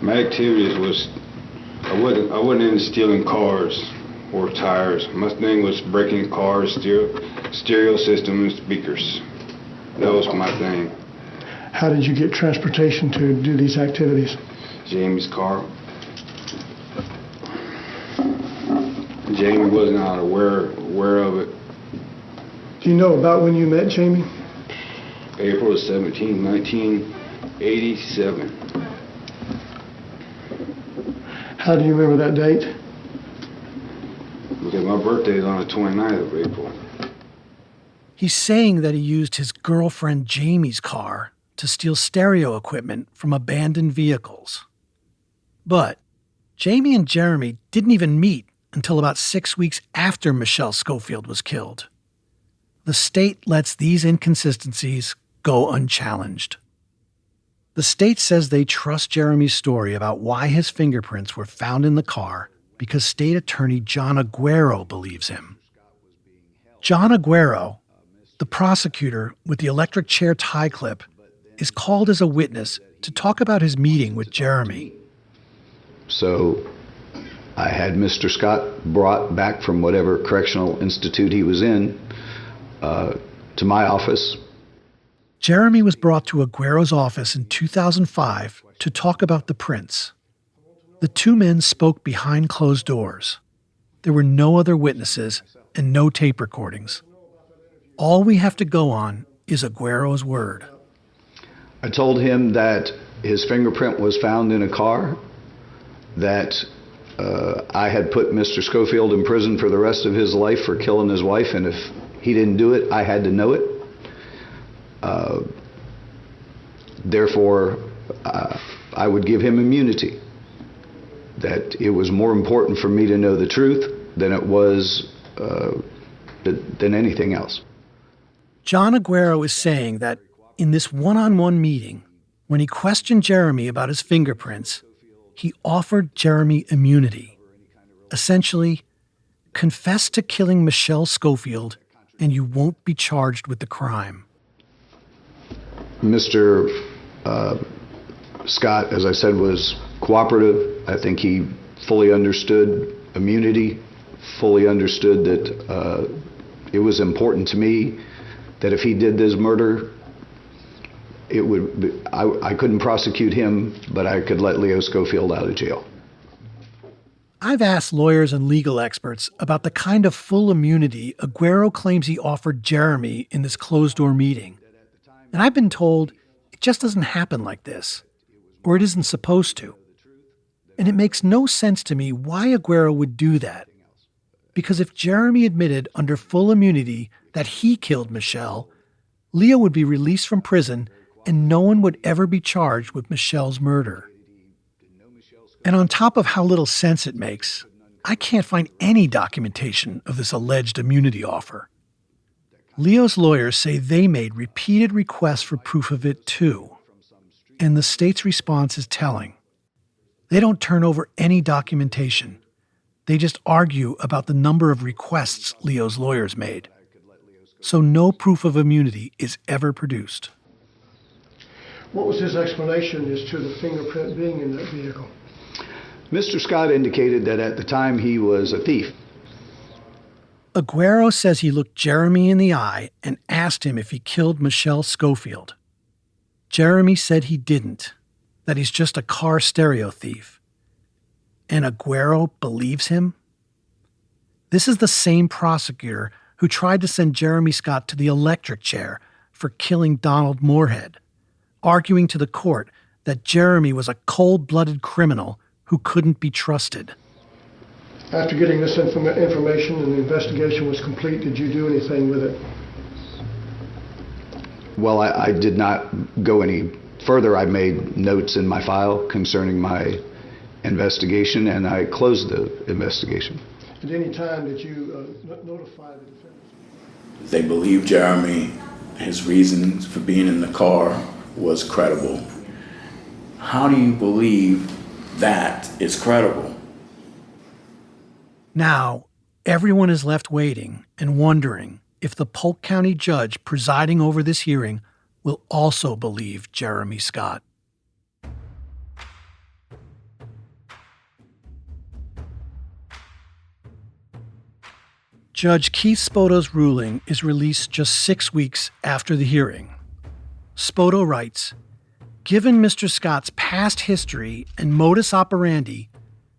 My activities was, I wasn't into stealing cars or tires. My thing was breaking cars, stereo system and speakers. That was my thing. How did you get transportation to do these activities? Jamie's car. Jamie was not aware of it. Do you know about when you met Jamie? April 17, 1987. How do you remember that date? Because my birthday is on the 29th of April. He's saying that he used his girlfriend Jamie's car to steal stereo equipment from abandoned vehicles. But Jamie and Jeremy didn't even meet until about 6 weeks after Michelle Schofield was killed. the state lets these inconsistencies go unchallenged. The state says they trust Jeremy's story about why his fingerprints were found in the car because State Attorney John Aguero believes him. John Aguero, the prosecutor with the electric chair tie clip, is called as a witness to talk about his meeting with Jeremy. So I had Mr. Scott brought back from whatever correctional institute he was in to my office. Jeremy was brought to Aguero's office in 2005 to talk about the prints. The two men spoke behind closed doors. There were no other witnesses and no tape recordings. All we have to go on is Aguero's word. I told him that his fingerprint was found in a car, that I had put Mr. Schofield in prison for the rest of his life for killing his wife, and if he didn't do it, I had to know it. Therefore, I would give him immunity. That it was more important for me to know the truth than it was than anything else. John Aguero is saying that in this one-on-one meeting, when he questioned Jeremy about his fingerprints, he offered Jeremy immunity. Essentially, confess to killing Michelle Schofield and you won't be charged with the crime. Mr. Scott, as I said, was cooperative. I think he fully understood immunity, fully understood that it was important to me that if he did this murder, I couldn't prosecute him, but I could let Leo Schofield out of jail. I've asked lawyers and legal experts about the kind of full immunity Aguero claims he offered Jeremy in this closed-door meeting. And I've been told it just doesn't happen like this, or it isn't supposed to. And it makes no sense to me why Aguero would do that. Because if Jeremy admitted under full immunity that he killed Michelle, Leo would be released from prison and no one would ever be charged with Michelle's murder. And on top of how little sense it makes, I can't find any documentation of this alleged immunity offer. Leo's lawyers say they made repeated requests for proof of it too. And the state's response is telling. They don't turn over any documentation. They just argue about the number of requests Leo's lawyers made. So no proof of immunity is ever produced. What was his explanation as to the fingerprint being in that vehicle? Mr. Scott indicated that at the time he was a thief. Aguero says he looked Jeremy in the eye and asked him if he killed Michelle Schofield. Jeremy said he didn't, that he's just a car stereo thief. And Aguero believes him? This is the same prosecutor who tried to send Jeremy Scott to the electric chair for killing Donald Moorhead, arguing to the court that Jeremy was a cold-blooded criminal who couldn't be trusted. After getting this information and the investigation was complete, did you do anything with it? Well, I did not go any further. I made notes in my file concerning my investigation, and I closed the investigation. At any time did you notify the defendant? They believed Jeremy. His reasons for being in the car was credible. How do you believe that is credible? Now, everyone is left waiting and wondering if the Polk County judge presiding over this hearing will also believe Jeremy Scott. Judge Keith Spoto's ruling is released just 6 weeks after the hearing. Spoto writes, "Given Mr. Scott's past history and modus operandi,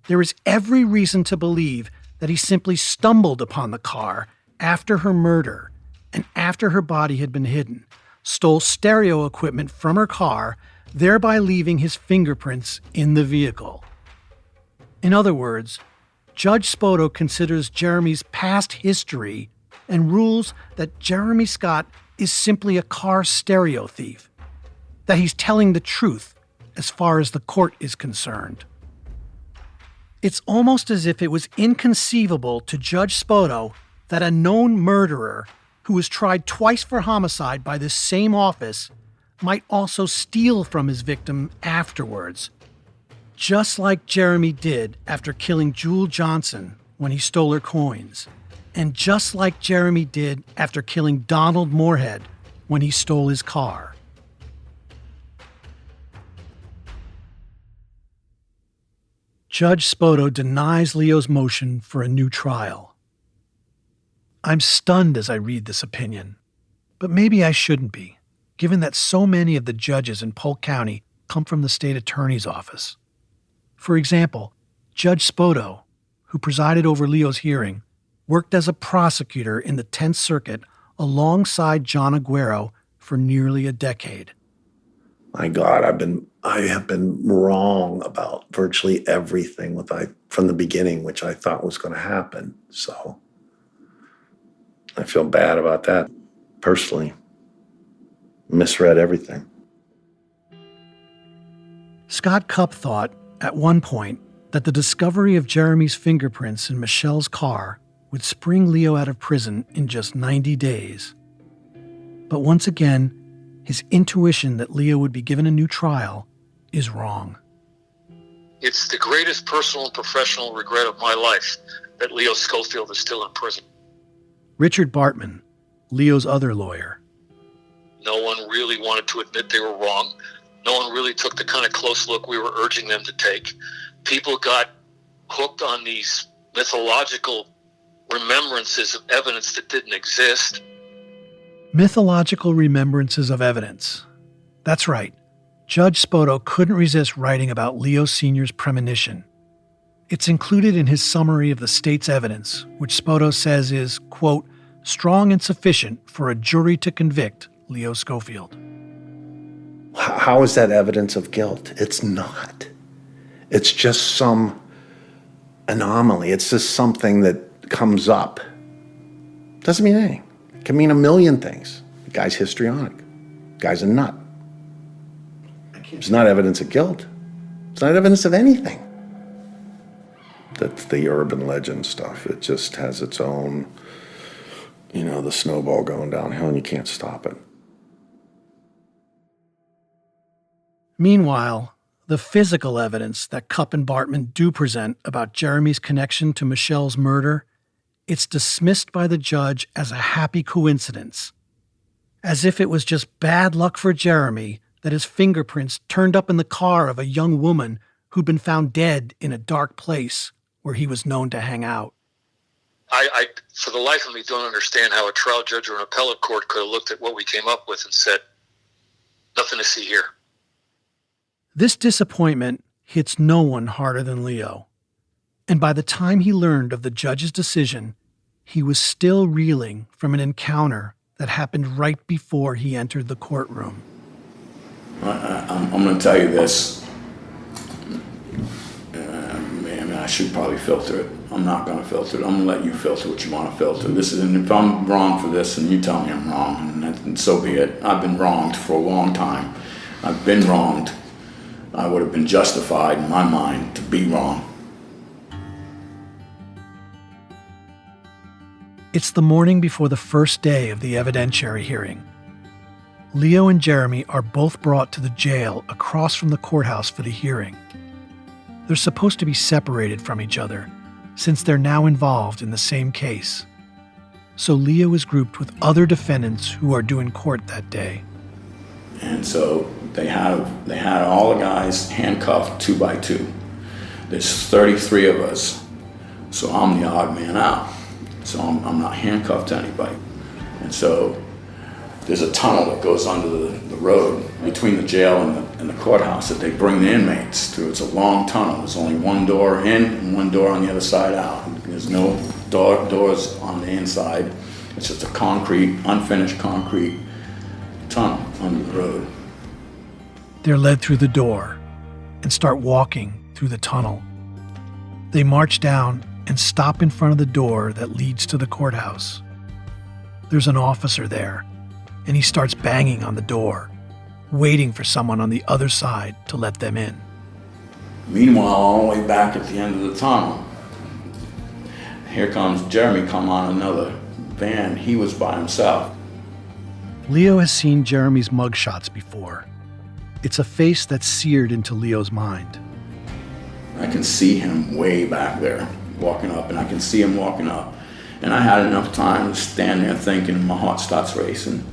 there is every reason to believe that he simply stumbled upon the car after her murder and after her body had been hidden, stole stereo equipment from her car, thereby leaving his fingerprints in the vehicle." In other words, Judge Spoto considers Jeremy's past history and rules that Jeremy Scott is simply a car stereo thief, that he's telling the truth as far as the court is concerned. It's almost as if it was inconceivable to Judge Spoto that a known murderer who was tried twice for homicide by this same office, might also steal from his victim afterwards, just like Jeremy did after killing Jewel Johnson when he stole her coins, and just like Jeremy did after killing Donald Moorhead when he stole his car. Judge Spoto denies Leo's motion for a new trial. I'm stunned as I read this opinion, but maybe I shouldn't be, given that so many of the judges in Polk County come from the state attorney's office. For example, Judge Spoto, who presided over Leo's hearing, worked as a prosecutor in the 10th Circuit alongside John Aguero for nearly a decade. My God, I have been wrong about virtually everything from the beginning, which I thought was going to happen. So I feel bad about that personally. Misread everything. Scott Cupp thought, at one point, that the discovery of Jeremy's fingerprints in Michelle's car would spring Leo out of prison in just 90 days. But once again, his intuition that Leo would be given a new trial is wrong. It's the greatest personal and professional regret of my life that Leo Schofield is still in prison. Richard Bartman, Leo's other lawyer. No one really wanted to admit they were wrong. No one really took the kind of close look we were urging them to take. People got hooked on these mythological remembrances of evidence that didn't exist. Mythological remembrances of evidence. That's right. Judge Spoto couldn't resist writing about Leo Sr.'s premonition. It's included in his summary of the state's evidence, which Spoto says is, quote, strong and sufficient for a jury to convict Leo Schofield. How is that evidence of guilt? It's not. It's just some anomaly. It's just something that comes up. Doesn't mean anything. It can mean a million things. The guy's histrionic. The guy's a nut. It's not evidence of guilt. It's not evidence of anything. That's the urban legend stuff. It just has its own, the snowball going downhill and you can't stop it. Meanwhile, the physical evidence that Cupp and Bartman do present about Jeremy's connection to Michelle's murder, it's dismissed by the judge as a happy coincidence, as if it was just bad luck for Jeremy that his fingerprints turned up in the car of a young woman who'd been found dead in a dark place where he was known to hang out. I for the life of me, don't understand how a trial judge or an appellate court could have looked at what we came up with and said, nothing to see here. This disappointment hits no one harder than Leo. And by the time he learned of the judge's decision, he was still reeling from an encounter that happened right before he entered the courtroom. I'm going to tell you this. I should probably filter it. I'm not going to filter it. I'm going to let you filter what you want to filter. And if I'm wrong for this, and you tell me I'm wrong, and so be it. I've been wronged for a long time. I've been wronged. I would have been justified in my mind to be wrong. It's the morning before the first day of the evidentiary hearing. Leo and Jeremy are both brought to the jail across from the courthouse for the hearing. They're supposed to be separated from each other, since they're now involved in the same case. So Leo is grouped with other defendants who are due in court that day. And so they had all the guys handcuffed 2 by 2. There's 33 of us, so I'm the odd man out. So I'm not handcuffed to anybody. And so there's a tunnel that goes under the road between the jail and the courthouse that they bring the inmates through. It's a long tunnel. There's only one door in and one door on the other side out. There's no doors on the inside. It's just a unfinished concrete tunnel under the road. They're led through the door and start walking through the tunnel. They march down and stop in front of the door that leads to the courthouse. There's an officer there, and he starts banging on the door, waiting for someone on the other side to let them in. Meanwhile, all the way back at the end of the tunnel, here comes Jeremy come on another van, he was by himself. Leo has seen Jeremy's mugshots before. It's a face that's seared into Leo's mind. I can see him way back there walking up, and I can see him walking up. And I had enough time to stand there thinking, and my heart starts racing.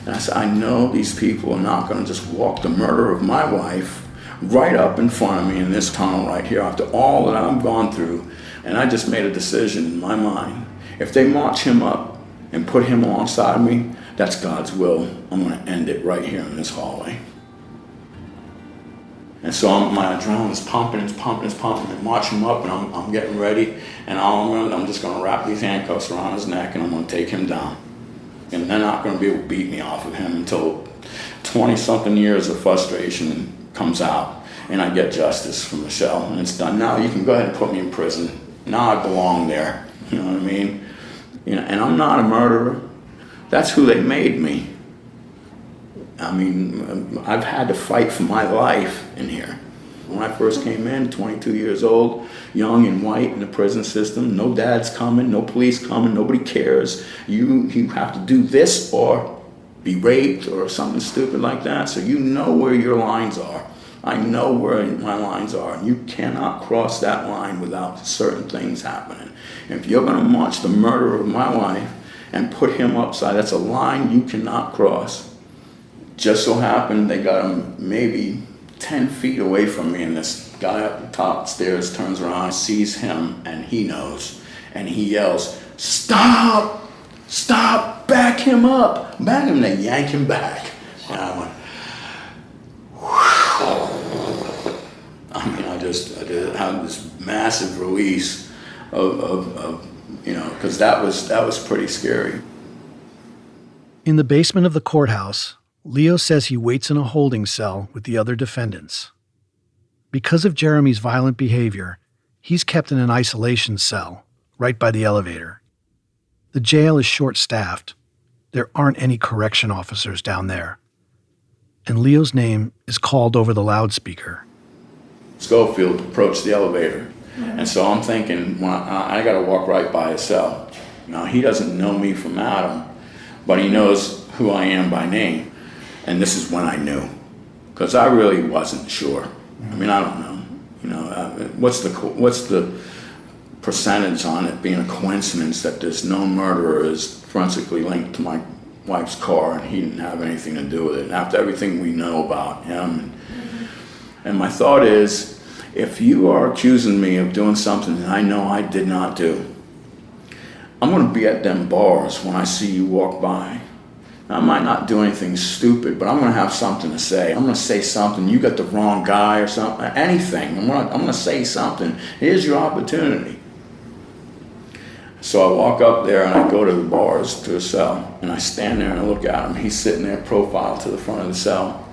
And I said, I know these people are not going to just walk the murder of my wife right up in front of me in this tunnel right here after all that I've gone through. And I just made a decision in my mind. If they march him up and put him alongside me, that's God's will. I'm going to end it right here in this hallway. And so my adrenaline is pumping, and march him up, and I'm getting ready, and I'm just going to wrap these handcuffs around his neck, and I'm going to take him down. And they're not going to be able to beat me off of him until 20-something years of frustration comes out, and I get justice from Michelle, and it's done. Now you can go ahead and put me in prison. Now I belong there. You know what I mean? You know, and I'm not a murderer. That's who they made me. I mean, I've had to fight for my life in here. When I first came in, 22 years old, young and white in the prison system, no dad's coming, no police coming, nobody cares. You have to do this or be raped or something stupid like that. So you know where your lines are. I know where my lines are. And you cannot cross that line without certain things happening. And if you're going to march the murderer of my wife and put him upside, that's a line you cannot cross. Just so happened they got him maybe 10 feet away from me, and this guy up the top stairs turns around, sees him, and he knows. And he yells, "Stop! Stop! Back him up!" Back him, and they yank him back. And I went, whew. I mean, I had this massive release of you know, because that was pretty scary. In the basement of the courthouse, Leo says he waits in a holding cell with the other defendants. Because of Jeremy's violent behavior, he's kept in an isolation cell right by the elevator. The jail is short-staffed. There aren't any correction officers down there. And Leo's name is called over the loudspeaker. Schofield approached the elevator. And so I'm thinking, well, I got to walk right by his cell. Now, he doesn't know me from Adam, but he knows who I am by name. And this is when I knew, because I really wasn't sure. I mean, I don't know. You know, what's the percentage on it being a coincidence that this known murderer is forensically linked to my wife's car and he didn't have anything to do with it? And after everything we know about him, and my thought is, if you are accusing me of doing something that I know I did not do, I'm going to be at them bars when I see you walk by. I might not do anything stupid, but I'm going to have something to say. I'm going to say something. You got the wrong guy or something. Anything. I'm going to say something. Here's your opportunity. So I walk up there and I go to the bars, to a cell, and I stand there and I look at him. He's sitting there profile to the front of the cell,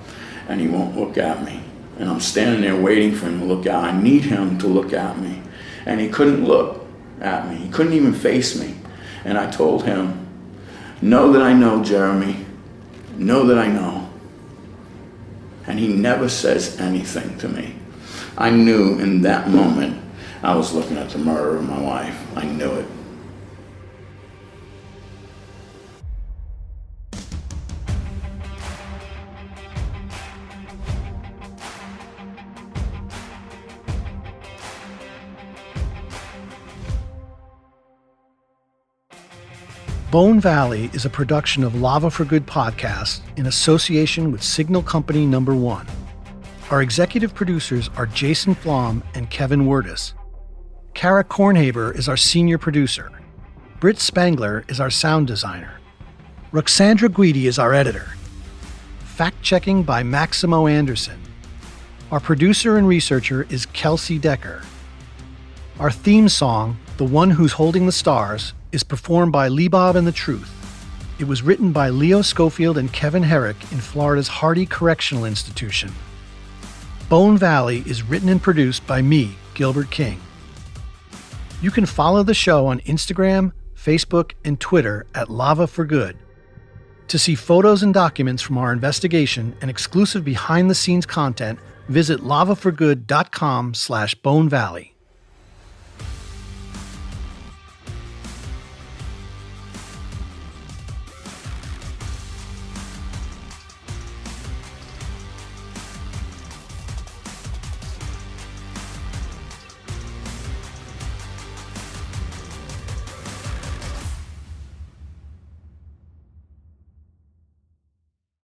and he won't look at me. And I'm standing there waiting for him to look at me. I need him to look at me. And he couldn't look at me. He couldn't even face me. And I told him, "Know that I know, Jeremy. Know that I know." And he never says anything to me. I knew in that moment I was looking at the murder of my wife. I knew it. Bone Valley is a production of Lava for Good podcast in association with Signal Company No. 1. Our executive producers are Jason Flom and Kevin Werdis. Kara Kornhaber is our senior producer. Britt Spangler is our sound designer. Roxandra Guidi is our editor. Fact-checking by Maximo Anderson. Our producer and researcher is Kelsey Decker. Our theme song, The One Who's Holding the Stars, is performed by Lee Bob and the Truth. It was written by Leo Schofield and Kevin Herrick in Florida's Hardy Correctional Institution. Bone Valley is written and produced by me, Gilbert King. You can follow the show on Instagram, Facebook, and Twitter at Lava for Good. To see photos and documents from our investigation and exclusive behind-the-scenes content, visit lavaforgood.com/Bone Valley.